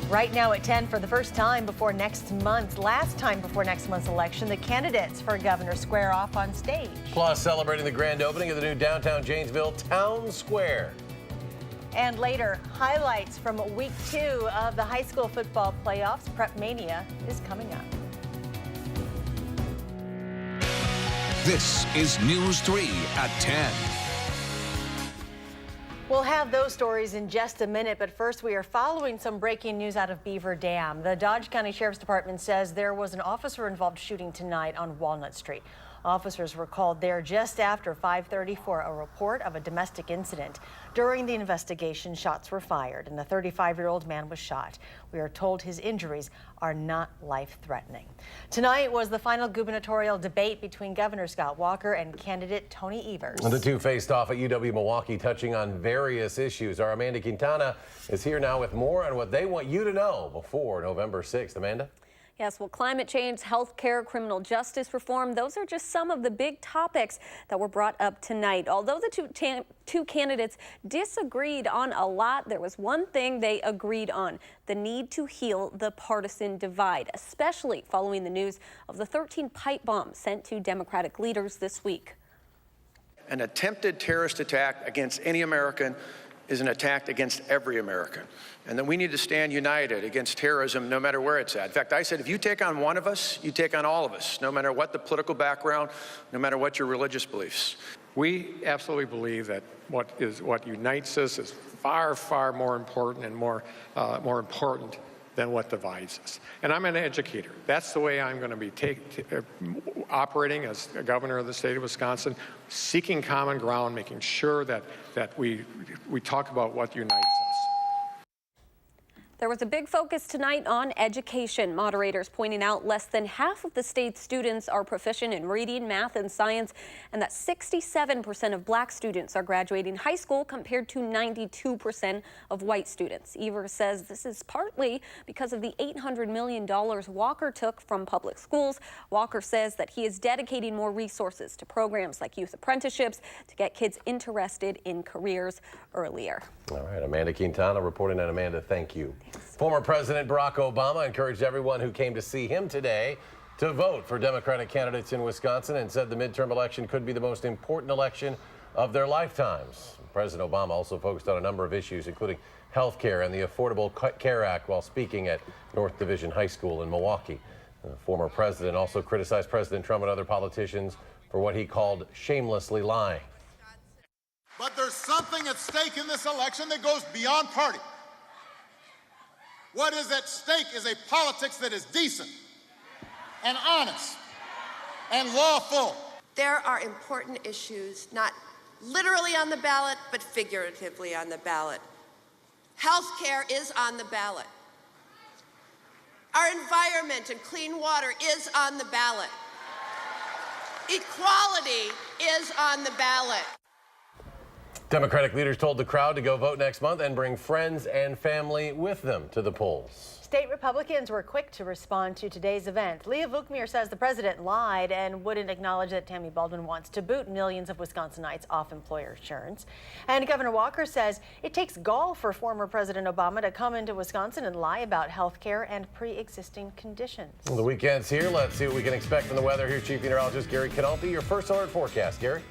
Right now at 10, for the first time before next month's, last time before next month's election, the candidates for governor square off on stage. Plus, celebrating the grand opening of the new downtown Janesville Town Square. And later, highlights from week 2 of the high school football playoffs. Prep Mania is coming up. This is News 3 at 10. We'll have those stories in just a minute, but first we are following some breaking news out of Beaver Dam. The Dodge County Sheriff's Department says there was an officer-involved shooting tonight on Walnut Street. Officers were called there just after 5:30 for a report of a domestic incident. During the investigation, shots were fired and the 35-year-old man was shot. We are told his injuries are not life-threatening. Tonight was the final gubernatorial debate between Governor Scott Walker and candidate Tony Evers. The two faced off at UW-Milwaukee, touching on various issues. Our Amanda Quintana is here now with more on what they want you to know before November 6th. Amanda? Yes, well, climate change, health care, criminal justice reform, those are just some of the big topics that were brought up tonight. Although the two candidates disagreed on a lot, there was one thing they agreed on: the need to heal the partisan divide, especially following the news of the 13 pipe bombs sent to Democratic leaders this week. An attempted terrorist attack against any American is an attack against every American. And then we need to stand united against terrorism no matter where it's at. In fact, I said, if you take on one of us, you take on all of us, no matter what the political background, no matter what your religious beliefs. We absolutely believe that what unites us is far, far more important and more important than what divides us. And I'm an educator. That's the way I'm going to be operating as a governor of the state of Wisconsin, seeking common ground, making sure that we talk about what unites us. There was a big focus tonight on education. Moderators pointing out less than half of the state's students are proficient in reading, math, and science, and that 67% of black students are graduating high school compared to 92% of white students. Evers says this is partly because of the $800 million Walker took from public schools. Walker says that he is dedicating more resources to programs like youth apprenticeships to get kids interested in careers earlier. All right, Amanda Quintana reporting on. Amanda, thank you. Former President Barack Obama encouraged everyone who came to see him today to vote for Democratic candidates in Wisconsin and said the midterm election could be the most important election of their lifetimes. President Obama also focused on a number of issues, including health care and the Affordable Care Act, while speaking at North Division High School in Milwaukee. The former president also criticized President Trump and other politicians for what he called shamelessly lying. But there's something at stake in this election that goes beyond party. What is at stake is a politics that is decent and honest and lawful. There are important issues, not literally on the ballot, but figuratively on the ballot. Health care is on the ballot. Our environment and clean water is on the ballot. Equality is on the ballot. Democratic leaders told the crowd to go vote next month and bring friends and family with them to the polls. State Republicans were quick to respond to today's event. Leah Vukmir says the president lied and wouldn't acknowledge that Tammy Baldwin wants to boot millions of Wisconsinites off employer insurance. And Governor Walker says it takes gall for former President Obama to come into Wisconsin and lie about health care and pre-existing conditions. Well, the weekend's here. Let's see what we can expect from the weather. Here's Chief Meteorologist Gary Canalpi. Your first alert forecast, Gary.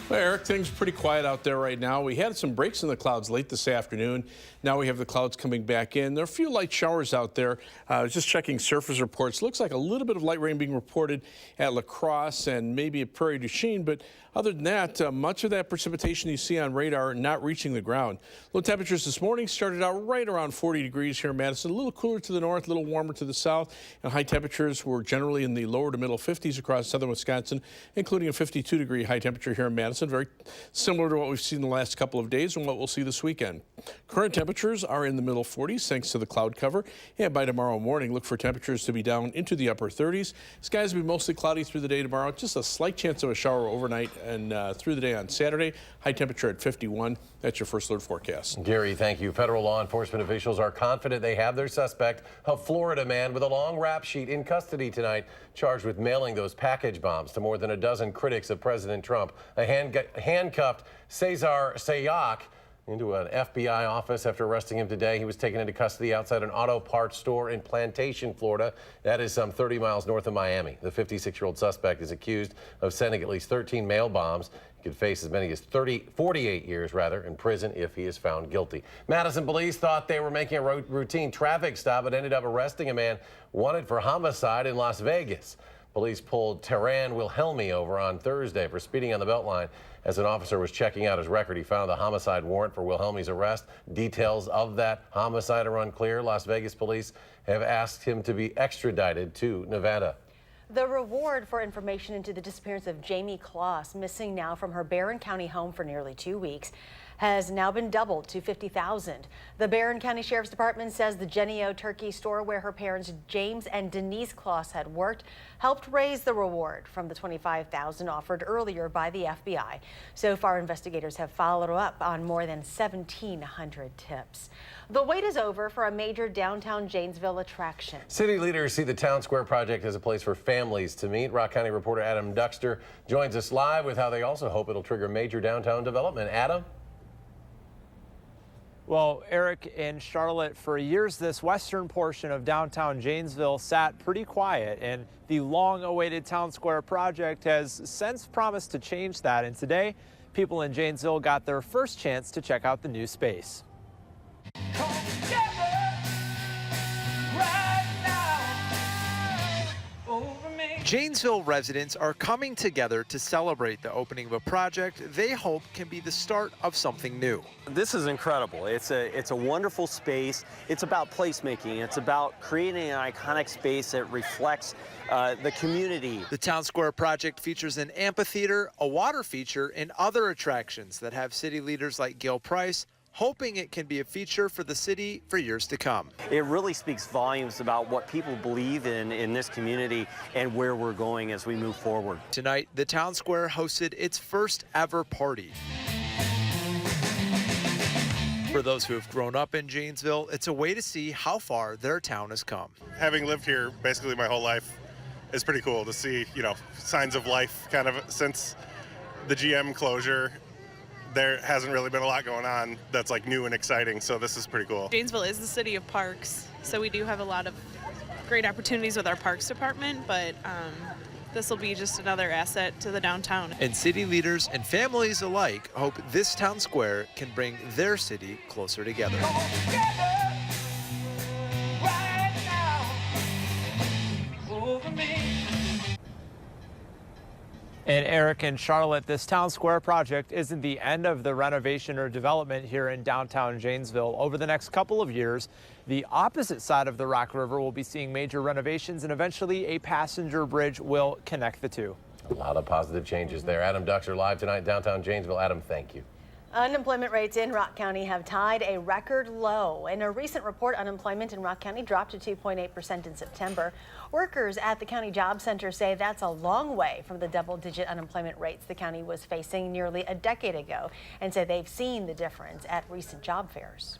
Well, Eric, things are pretty quiet out there right now. We had some breaks in the clouds late this afternoon. Now we have the clouds coming back in. There are a few light showers out there. I was just checking surface reports. Looks like a little bit of light rain being reported at La Crosse and maybe at Prairie du Chien, but other than that, much of that precipitation you see on radar not reaching the ground. Low temperatures this morning started out right around 40 degrees here in Madison, a little cooler to the north, a little warmer to the south, and high temperatures were generally in the lower to middle 50s across southern Wisconsin, including a 52-degree high temperature here in Madison, very similar to what we've seen the last couple of days and what we'll see this weekend. Current temperatures are in the middle 40s thanks to the cloud cover, and by tomorrow morning, look for temperatures to be down into the upper 30s. Skies will be mostly cloudy through the day tomorrow, just a slight chance of a shower overnight and through the day on Saturday. High temperature at 51. That's your first alert forecast. Gary, thank you. Federal law enforcement officials are confident they have their suspect, a Florida man with a long rap sheet, in custody tonight, charged with mailing those package bombs to more than a dozen critics of President Trump. A handcuffed Cesar Sayoc into an FBI office after arresting him today. He was taken into custody outside an auto parts store in Plantation, Florida. That is some 30 miles north of Miami. The 56-year-old suspect is accused of sending at least 13 mail bombs. He could face as many as 48 years in prison if he is found guilty. Madison police thought they were making a routine traffic stop, but ended up arresting a man wanted for homicide in Las Vegas. Police pulled Terran Wilhelmi over on Thursday for speeding on the Beltline. As an officer was checking out his record, he found the homicide warrant for Wilhelmi's arrest. Details of that homicide are unclear. Las Vegas police have asked him to be extradited to Nevada. The reward for information into the disappearance of Jamie Kloss, missing now from her Barron County home for nearly 2 weeks, has now been doubled to $50,000. The Barron County Sheriff's Department says the Jennie-O turkey store where her parents James and Denise Kloss had worked helped raise the reward from the $25,000 offered earlier by the FBI. So far, investigators have followed up on more than 1,700 tips. The wait is over for a major downtown Janesville attraction. City leaders see the Town Square project as a place for families to meet. Rock County reporter Adam Duxter joins us live with how they also hope it'll trigger major downtown development. Adam? Well, Eric and Charlotte, for years this western portion of downtown Janesville sat pretty quiet, and the long-awaited Town Square project has since promised to change that. And today, people in Janesville got their first chance to check out the new space. Janesville residents are coming together to celebrate the opening of a project they hope can be the start of something new. This is incredible. It's a wonderful space. It's about placemaking. It's about creating an iconic space that reflects the community. The Town Square project features an amphitheater, a water feature, and other attractions that have city leaders like Gil Price hoping it can be a feature for the city for years to come. It really speaks volumes about what people believe in this community and where we're going as we move forward. Tonight, the Town Square hosted its first ever party. For those who have grown up in Janesville, it's a way to see how far their town has come. Having lived here basically my whole life, it's pretty cool to see, signs of life kind of since the GM closure. There hasn't really been a lot going on that's like new and exciting, so this is pretty cool. Janesville is the city of parks, so we do have a lot of great opportunities with our parks department, but this will be just another asset to the downtown. And city leaders and families alike hope this Town Square can bring their city closer together. And Eric and Charlotte, this Town Square project isn't the end of the renovation or development here in downtown Janesville. Over the next couple of years, the opposite side of the Rock River will be seeing major renovations, and eventually a passenger bridge will connect the two. A lot of positive changes there. Adam Duxter live tonight in downtown Janesville. Adam, thank you. Unemployment rates in Rock County have tied a record low. In a recent report, unemployment in Rock County dropped to 2.8% in September. Workers at the County Job Center say that's a long way from the double-digit unemployment rates the county was facing nearly a decade ago, and say they've seen the difference at recent job fairs.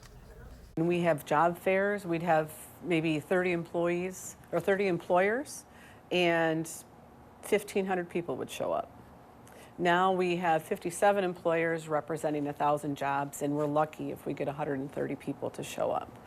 When we have job fairs, we'd have maybe 30 employees or 30 employers, and 1,500 people would show up. Now we have 57 employers representing 1,000 jobs, and we're lucky if we get 130 people to show up.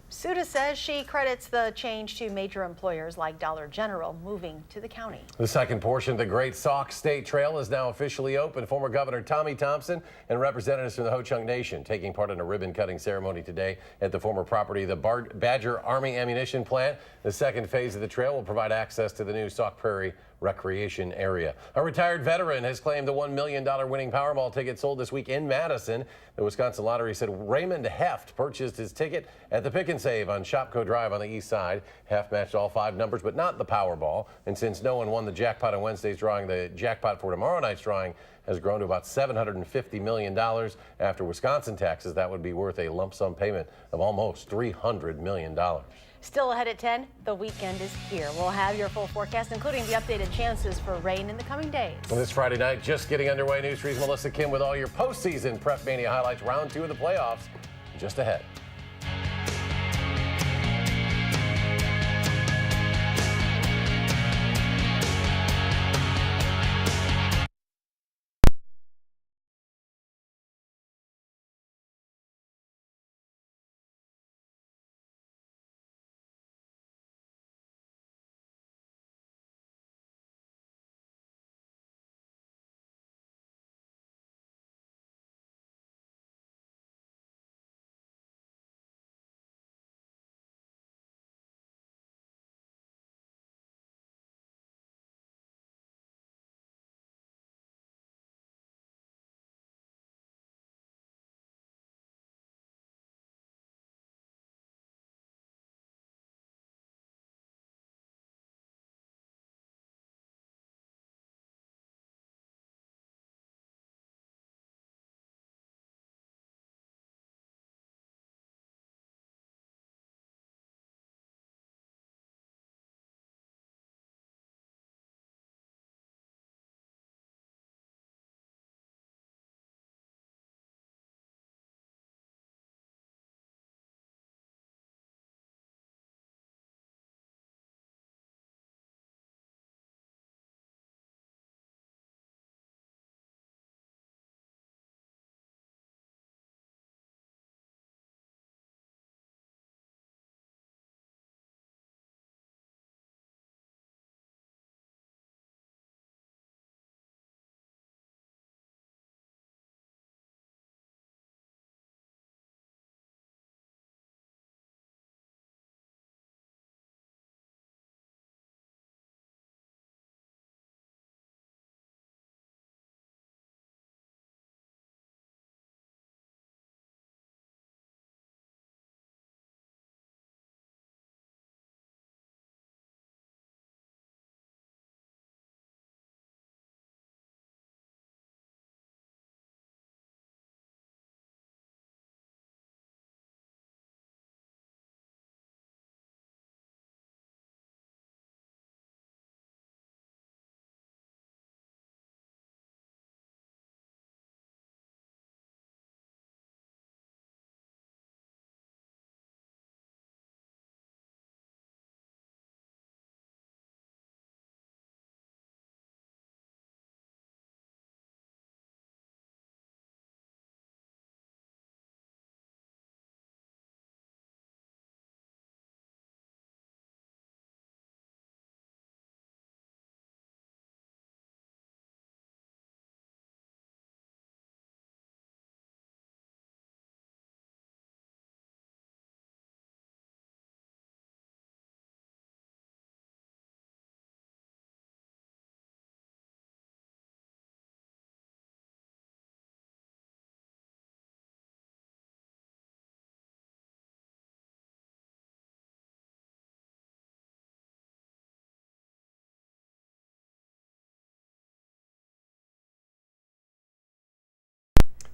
Suda says she credits the change to major employers like Dollar General moving to the county. The second portion of the Great Sauk State Trail is now officially open. Former Governor Tommy Thompson and representatives from the Ho-Chunk Nation taking part in a ribbon-cutting ceremony today at the former property of the Badger Army Ammunition Plant. The second phase of the trail will provide access to the new Sauk Prairie recreation area. A retired veteran has claimed the $1 million winning Powerball ticket sold this week in Madison. The Wisconsin Lottery said Raymond Heft purchased his ticket at the Pick and Save on Shopko Drive on the east side. Heft matched all 5 numbers, but not the Powerball. And since no one won the jackpot on Wednesday's drawing, the jackpot for tomorrow night's drawing has grown to about $750 million. After Wisconsin taxes, that would be worth a lump sum payment of almost $300 million. Still ahead at 10, the weekend is here. We'll have your full forecast, including the updated chances for rain in the coming days. Well, this Friday night, just getting underway. News 3's Melissa Kim with all your postseason Prep Mania highlights. Round 2 of the playoffs just ahead.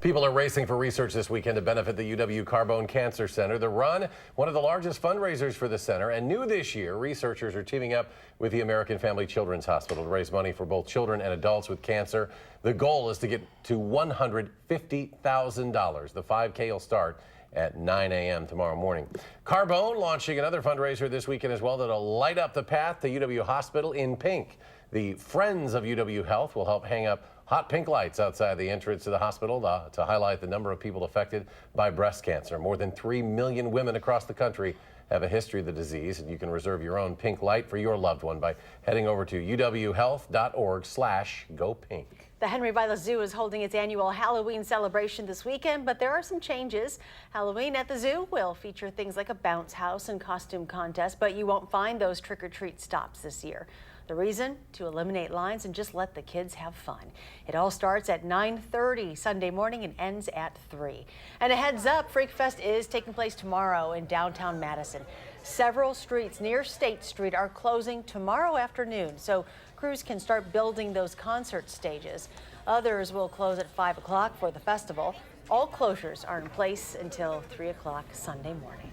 People are racing for research this weekend to benefit the UW Carbone Cancer Center. The run, one of the largest fundraisers for the center, and new this year, researchers are teaming up with the American Family Children's Hospital to raise money for both children and adults with cancer. The goal is to get to $150,000. The 5K will start at 9 a.m. tomorrow morning. Carbone launching another fundraiser this weekend as well that'll light up the path to UW Hospital in pink. The Friends of UW Health will help hang up hot pink lights outside the entrance to the hospital to highlight the number of people affected by breast cancer. More than 3 million women across the country have a history of the disease, and you can reserve your own pink light for your loved one by heading over to uwhealth.org/gopink. The Henry Vila Zoo is holding its annual Halloween celebration this weekend, but there are some changes. Halloween at the zoo will feature things like a bounce house and costume contest, but you won't find those trick-or-treat stops this year. The reason? To eliminate lines and just let the kids have fun. It all starts at 9:30 Sunday morning and ends at 3. And a heads up, Freak Fest is taking place tomorrow in downtown Madison. Several streets near State Street are closing tomorrow afternoon, so crews can start building those concert stages. Others will close at 5 o'clock for the festival. All closures are in place until 3 o'clock Sunday morning.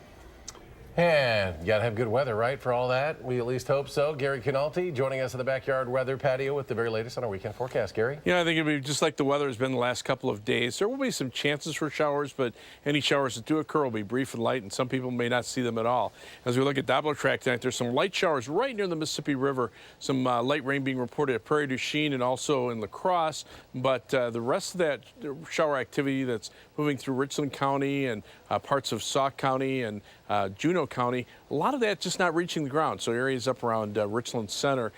And you gotta have good weather, right, for all that? We at least hope so. Gary Canalti joining us in the backyard weather patio with the very latest on our weekend forecast. Gary? Yeah, I think it'll be just like the weather has been the last couple of days. There will be some chances for showers, but any showers that do occur will be brief and light, and some people may not see them at all. As we look at Doppler track tonight, there's some light showers right near the Mississippi River. Some light rain being reported at Prairie du Chien and also in La Crosse, but the rest of that shower activity that's moving through Richland County and parts of Sauk County and Juneau County, a lot of that just not reaching the ground. So areas up around Richland Center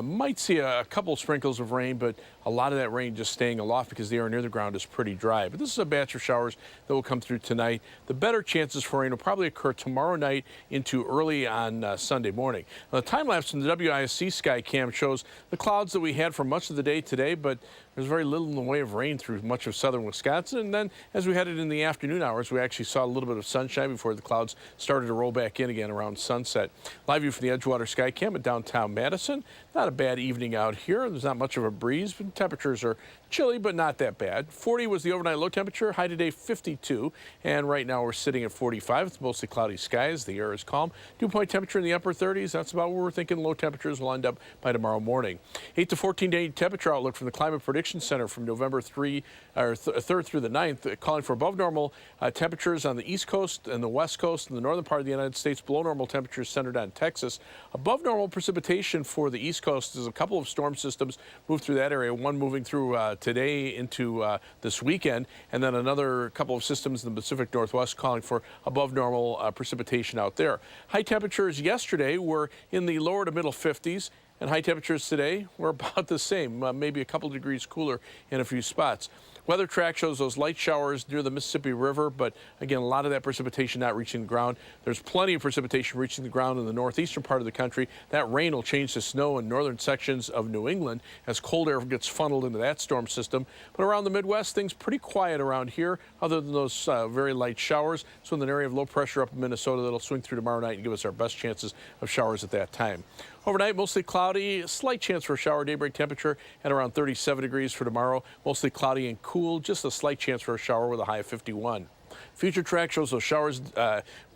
might see a couple sprinkles of rain, but a lot of that rain just staying aloft because the air near the ground is pretty dry. But this is a batch of showers that will come through tonight. The better chances for rain will probably occur tomorrow night into early on Sunday morning. Now, the time lapse from the WISC sky cam shows the clouds that we had for much of the day today, but there's very little in the way of rain through much of southern Wisconsin. And then as we headed in the afternoon hours, we actually saw a little bit of sunshine before the clouds started to roll back in again around sunset. Live view from the Edgewater Sky Cam at downtown Madison. Not a bad evening out here. There's not much of a breeze, but temperatures are chilly, but not that bad. 40 was the overnight low temperature, high today 52, and right now we're sitting at 45. It's mostly cloudy skies. The air is calm. Dew point temperature in the upper 30s. That's about where we're thinking low temperatures will end up by tomorrow morning. 8 to 14-day temperature outlook from the Climate Prediction Center from November 3rd through the 9th, calling for above normal temperatures on the East Coast and the West Coast and the northern part of the United States. Below normal temperatures centered on Texas. Above normal precipitation for the East Coast as a couple of storm systems move through that area. One moving through today into this weekend, and then another couple of systems in the Pacific Northwest calling for above normal precipitation out there. High temperatures yesterday were in the lower to middle 50s, and high temperatures today were about the same, maybe a couple degrees cooler in a few spots. Weather track shows those light showers near the Mississippi River, but again, a lot of that precipitation not reaching the ground. There's plenty of precipitation reaching the ground in the northeastern part of the country. That rain will change to snow in northern sections of New England as cold air gets funneled into that storm system. But around the Midwest, things pretty quiet around here, other than those very light showers. So in an area of low pressure up in Minnesota that'll swing through tomorrow night and give us our best chances of showers at that time. Overnight, mostly cloudy, slight chance for a shower. Daybreak temperature at around 37 degrees for tomorrow. Mostly cloudy and cool, just a slight chance for a shower with a high of 51. Future track shows those showers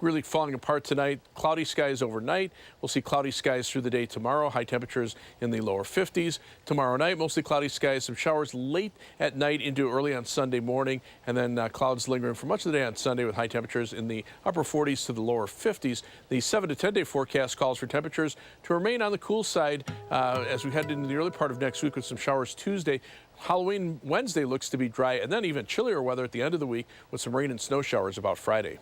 really falling apart tonight. Cloudy skies overnight. We'll see cloudy skies through the day tomorrow. High temperatures in the lower 50s. Tomorrow night, mostly cloudy skies. Some showers late at night into early on Sunday morning. And then clouds lingering for much of the day on Sunday with high temperatures in the upper 40s to the lower 50s. The 7 to 10 day forecast calls for temperatures to remain on the cool side as we head into the early part of next week with some showers Tuesday. Halloween Wednesday looks to be dry, and then even chillier weather at the end of the week with some rain and snow showers about Friday.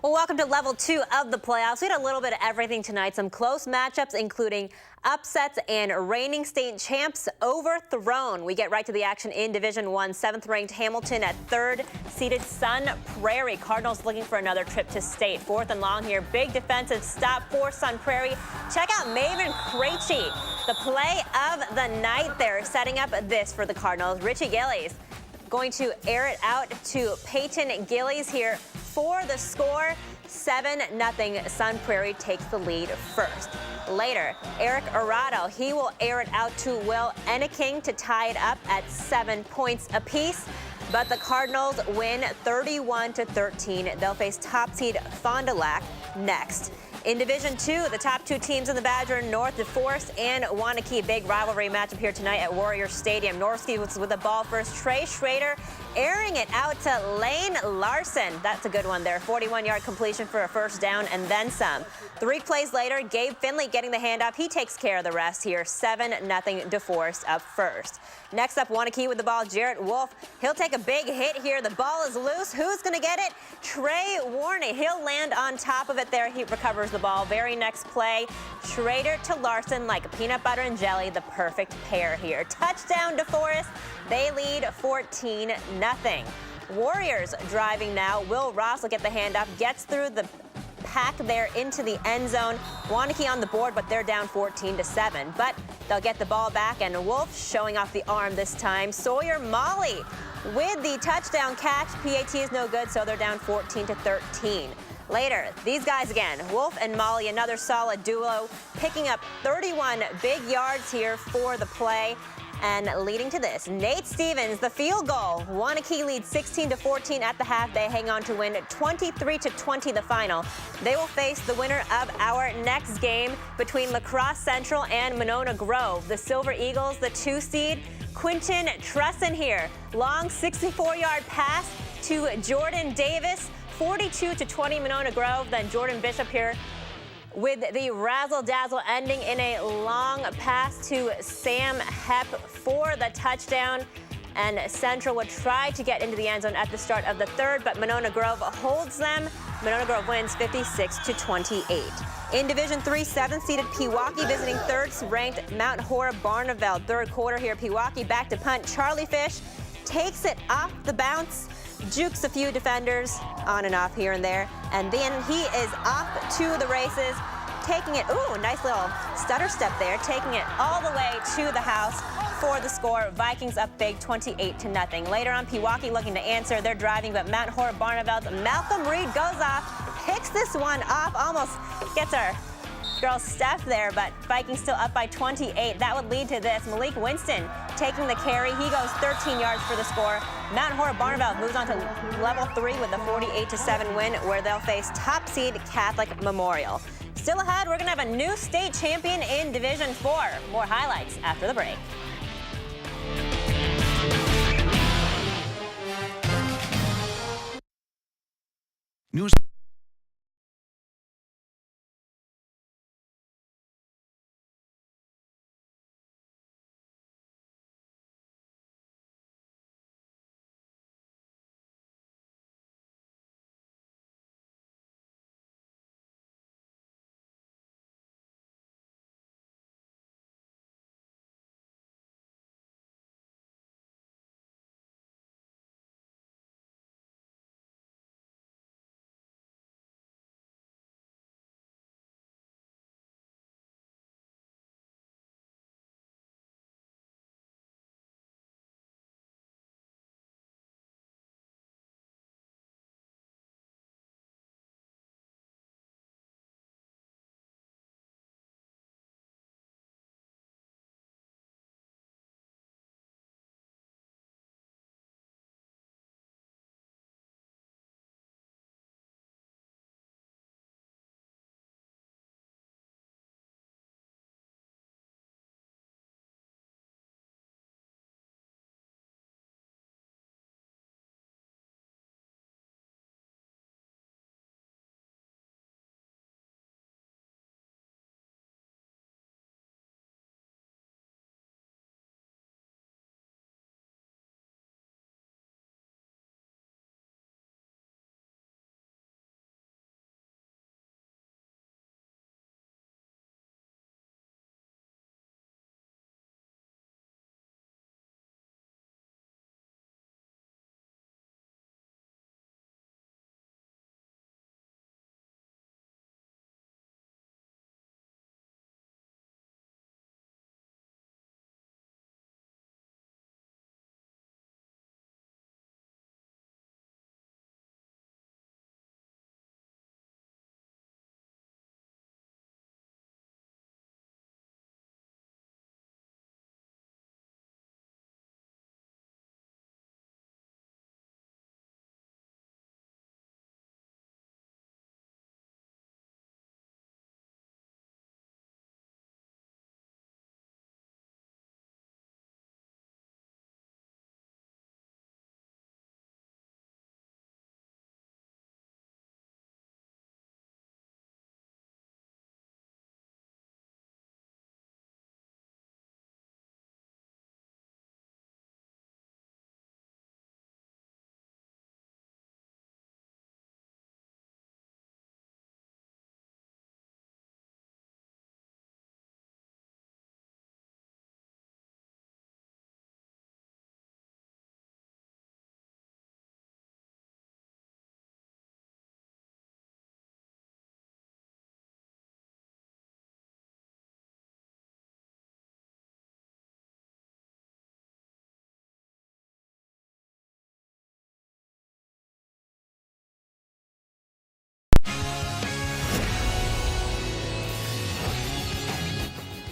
Well, welcome to level 2 of the playoffs. We had a little bit of everything tonight. Some close matchups, including upsets and reigning state champs overthrown. We get right to the action in Division 1. 7th-ranked Hamilton at 3rd-seeded Sun Prairie. Cardinals looking for another trip to state. 4th and long here. Big defensive stop for Sun Prairie. Check out Maven Krejci, the play of the night there, setting up this for the Cardinals. Richie Gillies going to air it out to Peyton Gillies here for the score. 7-0. Sun Prairie takes the lead first. Later, Eric Arado, he will air it out to Will Enneking to tie it up at 7 points apiece. But the Cardinals win 31-13. They'll face top seed Fond du Lac next. In Division 2, the top 2 teams in the Badger, North DeForest and Wanakee. Big rivalry matchup here tonight at Warrior Stadium. Northsky with the ball first. Trey Schrader airing it out to Lane Larson. That's a good one there. 41-yard completion for a first down and then some. 3 plays later, Gabe Finley getting the handoff. He takes care of the rest here. 7-0 DeForest up first. Next up, Wanakee with the ball, Jarrett Wolf. He'll take a big hit here. The ball is loose. Who's going to get it? Trey Warney. He'll land on top of it there. He recovers the ball. Very next play, Schrader to Larson like peanut butter and jelly. The perfect pair here. Touchdown DeForest. They lead 14-0. Warriors driving now. Will Ross will get the handoff. Gets through the pack there into the end zone. Wanakee on the board, but they're down 14-7. But they'll get the ball back, and Wolf showing off the arm this time. Sawyer Molly with the touchdown catch. PAT is no good, so they're down 14-13. Later, these guys again, Wolf and Molly, another solid duo, picking up 31 big yards here for the play. And leading to this, Nate Stevens, the field goal. Wanakee leads 16-14 at the half. They hang on to win 23-20 the final. They will face the winner of our next game between La Crosse Central and Monona Grove. The Silver Eagles, the 2 seed, Quinton Trusson here. Long 64-yard pass to Jordan Davis. 42-20 Monona Grove. Then Jordan Bishop here with the razzle-dazzle ending in a long pass to Sam Hepp for the touchdown. And Central would try to get into the end zone at the start of the 3rd, but Monona Grove holds them. Monona Grove wins 56-28. In Division 3, 7th-seeded Pewaukee visiting 3rd-ranked Mount Horeb Barneveld. 3rd quarter here, Pewaukee back to punt. Charlie Fish takes it off the bounce, jukes a few defenders on and off here and there, and then he is off to the races, taking it, ooh, nice little stutter step there, taking it all the way to the house for the score. Vikings up big 28-0. Later on, Pewaukee looking to answer. They're driving, but Mount Horeb Barneveld's Malcolm Reed goes off, picks this one off, almost gets our girl Steph there, but Vikings still up by 28. That would lead to this. Malik Winston taking the carry. He goes 13 yards for the score. Mount Horeb Barneveld moves on to level 3 with a 48-7 win, where they'll face top seed Catholic Memorial. Still ahead, we're going to have a new state champion in Division 4. More highlights after the break. News.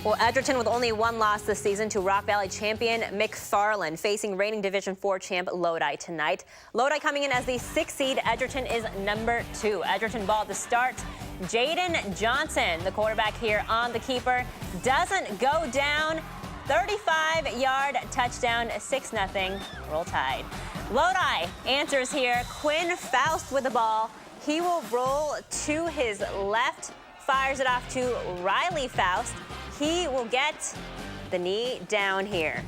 Well, Edgerton with only one loss this season to Rock Valley champion McFarland, facing reigning Division IV champ Lodi tonight. Lodi coming in as the 6th seed. Edgerton is number 2. Edgerton ball to start. Jaden Johnson, the quarterback here on the keeper, doesn't go down. 35-yard touchdown, 6-0, Roll Tide. Lodi answers here. Quinn Faust with the ball. He will roll to his left, fires it off to Riley Faust. He will get the knee down here.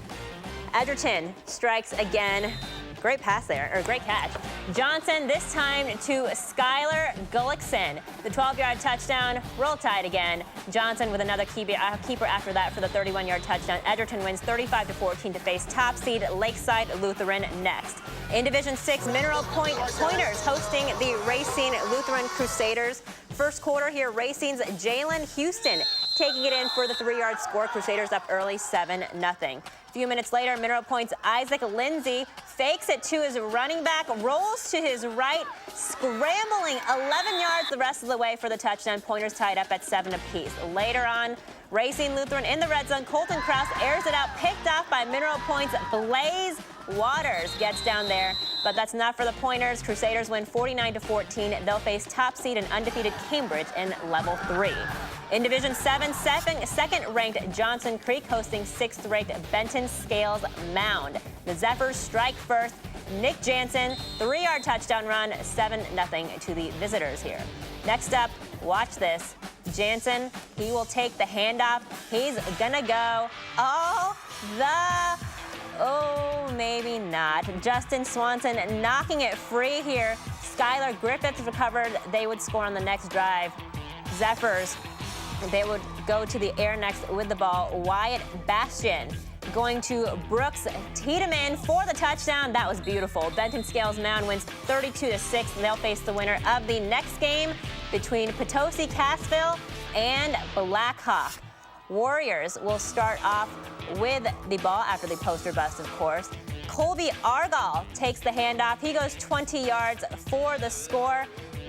Edgerton strikes again. Great pass there, or great catch. Johnson this time to Skylar Gullickson. The 12-yard touchdown, Roll Tide again. Johnson with another keeper after that for the 31-yard touchdown. Edgerton wins 35-14 to face top seed Lakeside Lutheran next. In Division 6, Mineral Point Pointers hosting the Racine Lutheran Crusaders. First quarter here, Racine's Jalen Houston taking it in for the 3-yard score. Crusaders up early 7-0. A few minutes later, Mineral Point's Isaac Lindsay fakes it to his running back, rolls to his right, scrambling 11 yards the rest of the way for the touchdown. Pointers tied up at 7 apiece. Later on, Racine Lutheran in the red zone. Colton Krause airs it out, picked off by Mineral Point's Blaze Waters. Gets down there, but that's not for the Pointers. Crusaders win 49-14. They'll face top seed and undefeated Cambridge in level 3. In Division 7, second-ranked Johnson Creek hosting 6th-ranked Benton Scales Mound. The Zephyrs strike first. Nick Jansen, 3-yard touchdown run, 7-0 to the visitors here. Next up, watch this. Jansen, he will take the handoff. He's gonna go oh, maybe not. Justin Swanson knocking it free here. Skylar Griffiths recovered. They would score on the next drive. Zephyrs, they would go to the air next with the ball. Wyatt Bastian going to Brooks Tiedemann for the touchdown. That was beautiful. Benton Scales Mound wins 32-6. They'll face the winner of the next game between Potosi Cassville and Blackhawk. Warriors will start off with the ball after the poster bust, of course. Colby Argall takes the handoff. He goes 20 yards for the score.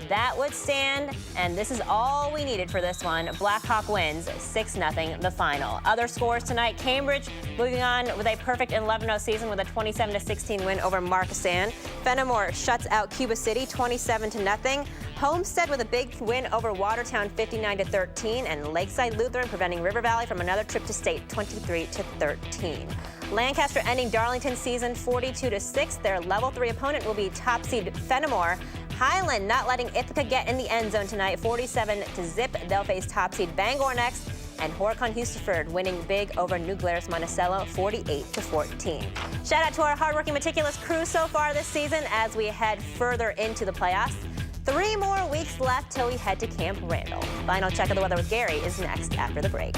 That would stand, and this is all we needed for this one. Blackhawk wins 6-0 the final. Other scores tonight, Cambridge moving on with a perfect 11-0 season with a 27-16 win over Markesan. Fenimore shuts out Cuba City 27-0. Homestead with a big win over Watertown 59-13, and Lakeside Lutheran preventing River Valley from another trip to state 23-13. Lancaster ending Darlington's season 42-6. Their level 3 opponent will be top seed Fenimore. Highland not letting Ithaca get in the end zone tonight, 47-0. They'll face top seed Bangor next. And Horicon Husterford winning big over New Glarus Monticello, 48-14. Shout out to our hardworking, meticulous crew so far this season as we head further into the playoffs. 3 more weeks left till we head to Camp Randall. Final check of the weather with Gary is next after the break.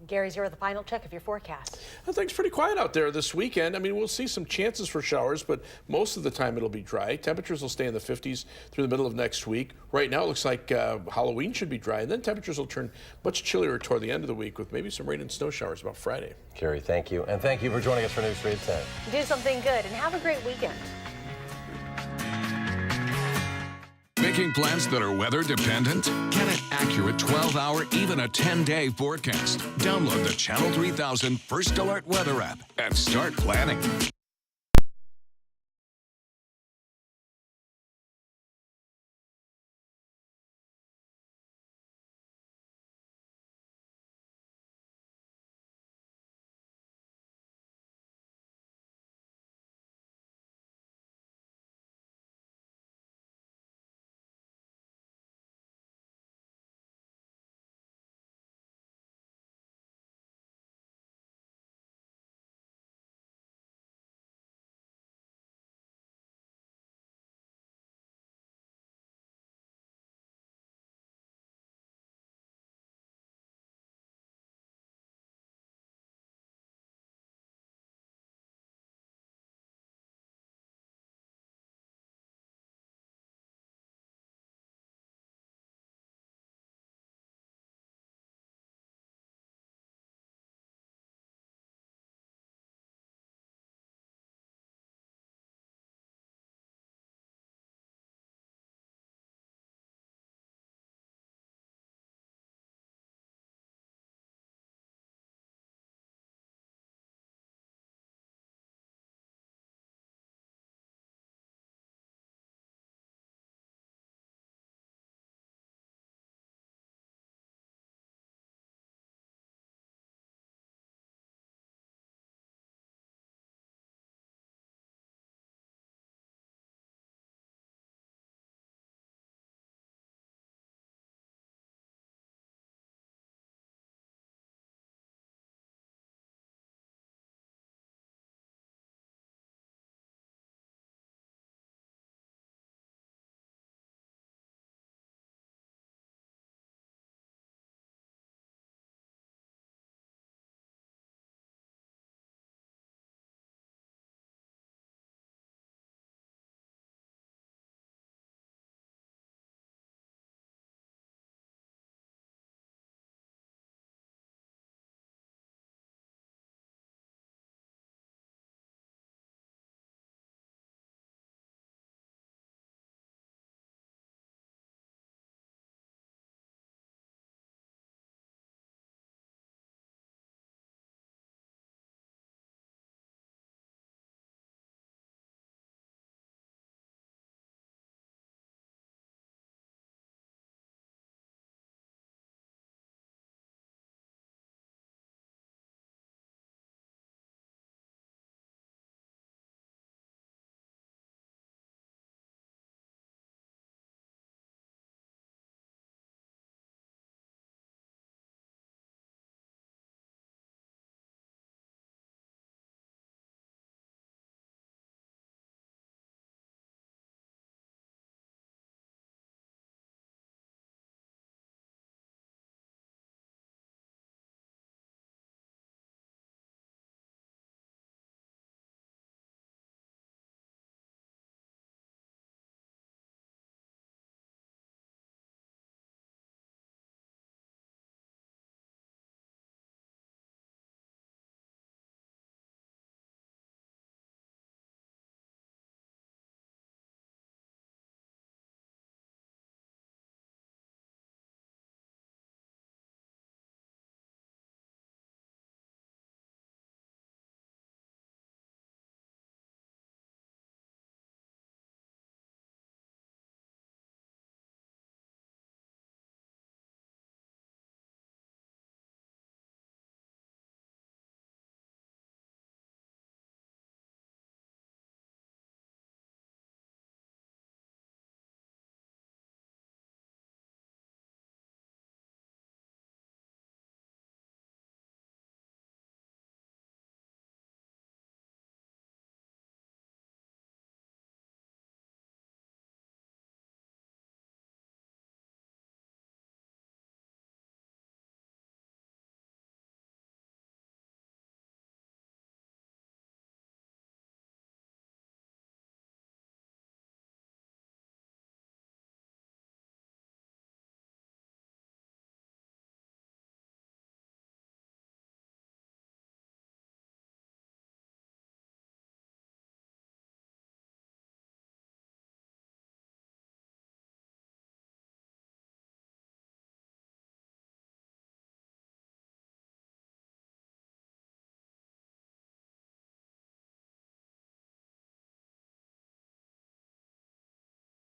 Gary's here with the final check of your forecast. Things pretty quiet out there this weekend. I mean, we'll see some chances for showers, but most of the time it'll be dry. Temperatures will stay in the 50s through the middle of next week. Right now it looks like Halloween should be dry, and then temperatures will turn much chillier toward the end of the week with maybe some rain and snow showers about Friday. Gary, thank you. And thank you for joining us for News 3 at 10. Do something good and have a great weekend. Making plans that are weather dependent? Get an accurate 12-hour, even a 10-day forecast. Download the Channel 3000 First Alert Weather app and start planning.